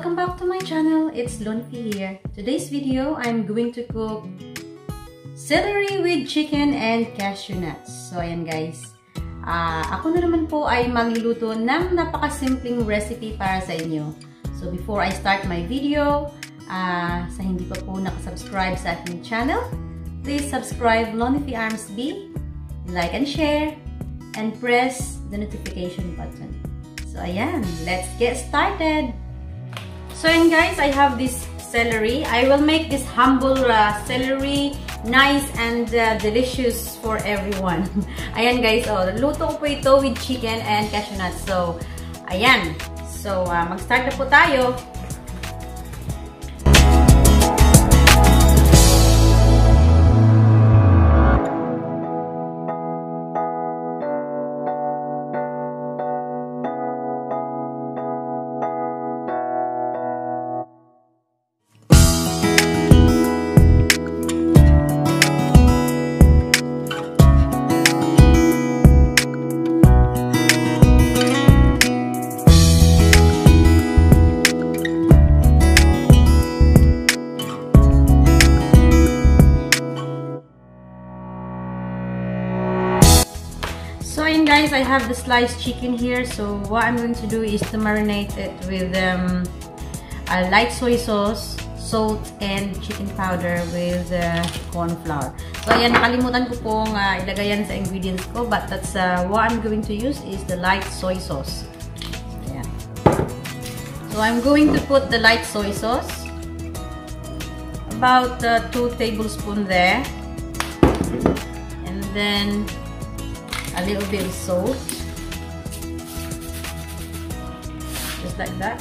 welcome back to my channel. It's Lonfi here. Today's video, I'm going to cook celery with chicken and cashew nuts. So ayan guys, ako na naman po ay magluluto ng napakasimpleng recipe para sa inyo. So before I start my video, sa hindi pa po nakasubscribe sa aking channel, please subscribe Lonfi Arms B, like and share, and press the notification button. So ayan, let's get started! So ayan guys, I have this celery. I will make this humble celery nice and delicious for everyone. Ayan guys, luto ko po ito with chicken and cashew nuts. So ayan, so mag-start na po tayo. So ayan guys, I have the sliced chicken here. So what I'm going to do is to marinate it with light soy sauce, salt, and chicken powder with corn flour. So ayan, nakalimutan ko pong ilagay yan sa ingredients ko, but that's what I'm going to use is the light soy sauce. Ayan. So I'm going to put the light soy sauce, about 2 tablespoons there, and then a little bit of salt, just like that,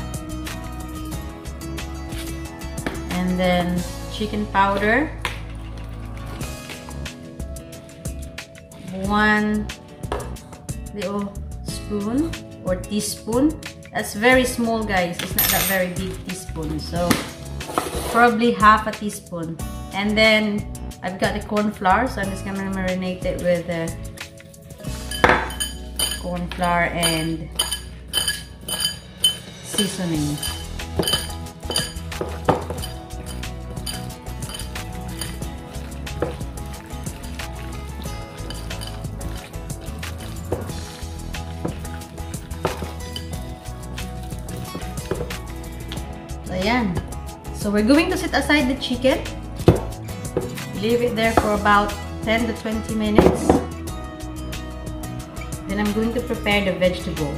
and then chicken powder, 1 little spoon or teaspoon. That's very small guys, it's not that very big teaspoon, so probably half a teaspoon. And then I've got the corn flour, so I'm just gonna marinate it with corn flour and seasoning. So ayan. So we're going to set aside the chicken. Leave it there for about 10 to 20 minutes. Then I'm going to prepare the vegetables.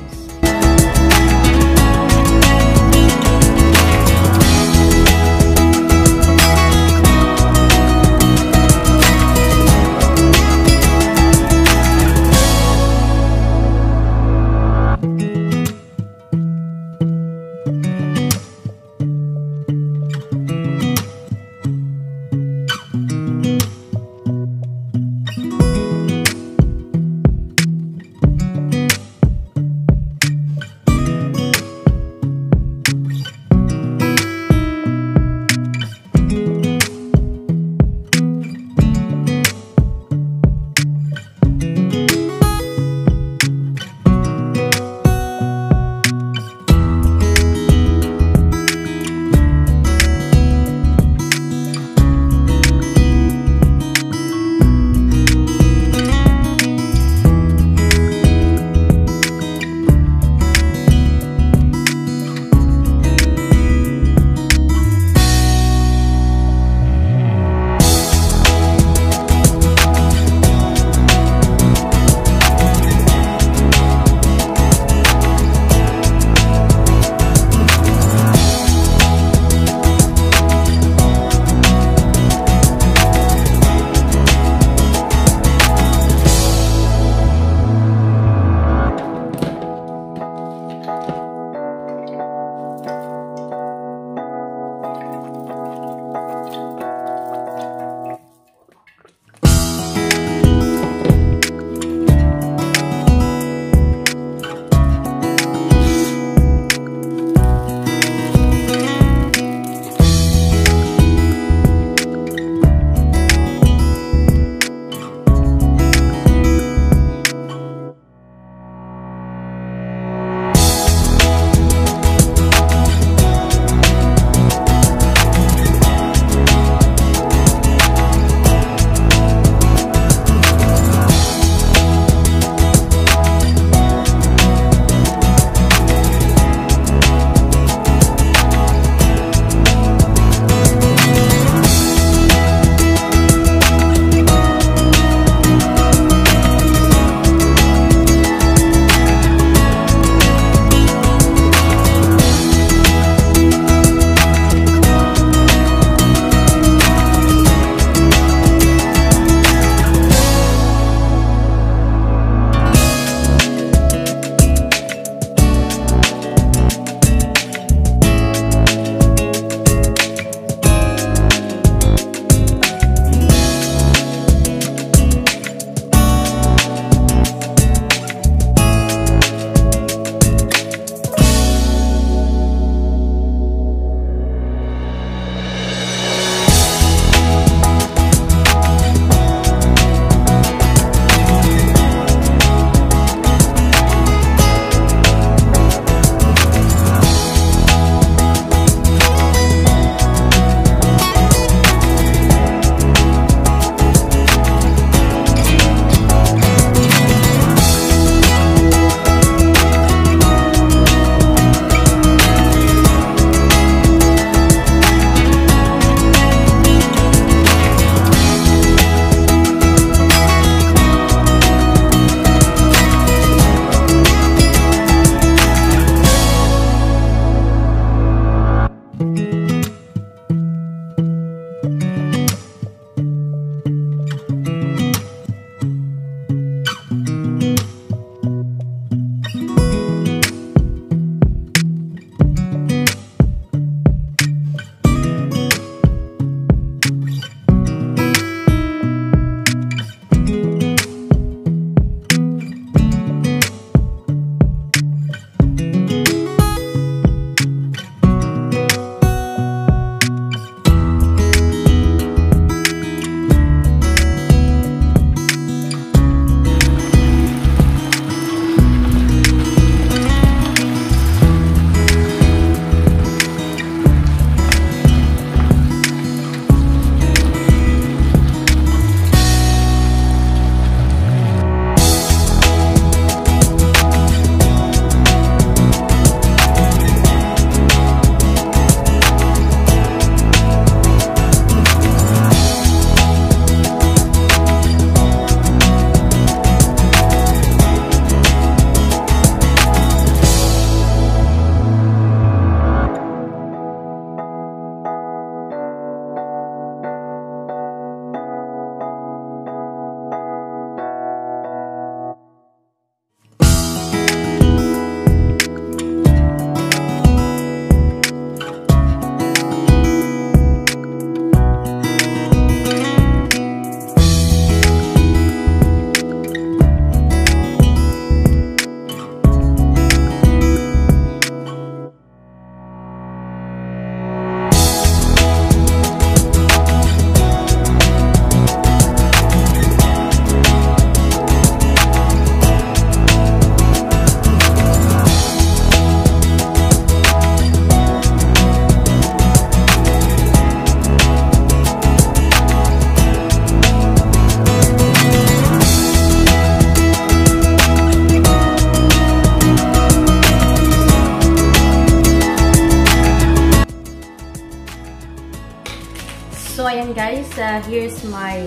guys, here's my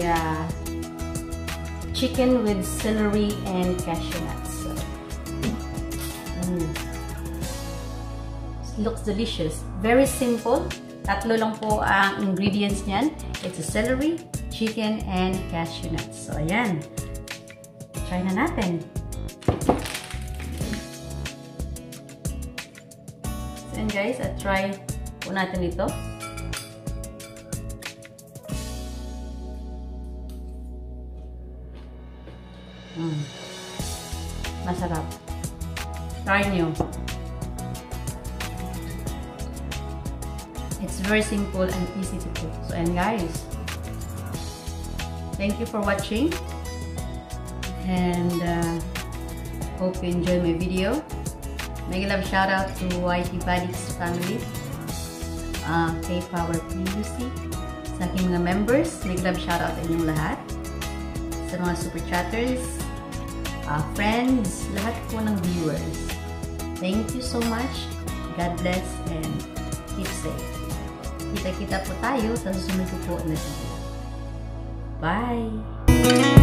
chicken with celery and cashew nuts. Looks delicious. Very simple. Tatlo lang po ang ingredients niyan. It's a celery, chicken, and cashew nuts. So, ayan. Try na natin. So, ayan guys, try po natin ito. Masarap. Try nyo. It's very simple and easy to cook. So, and guys, thank you for watching. And hope you enjoy my video. Mega love shout out to YT Badix family. K-Power PUC. Sa aking mga members, mega love shout out inyong lahat. Sa mga super chatters, friends, lahat po ng viewers. Thank you so much. God bless and keep safe. Kita-kita po tayo sa susunod po na video. Bye!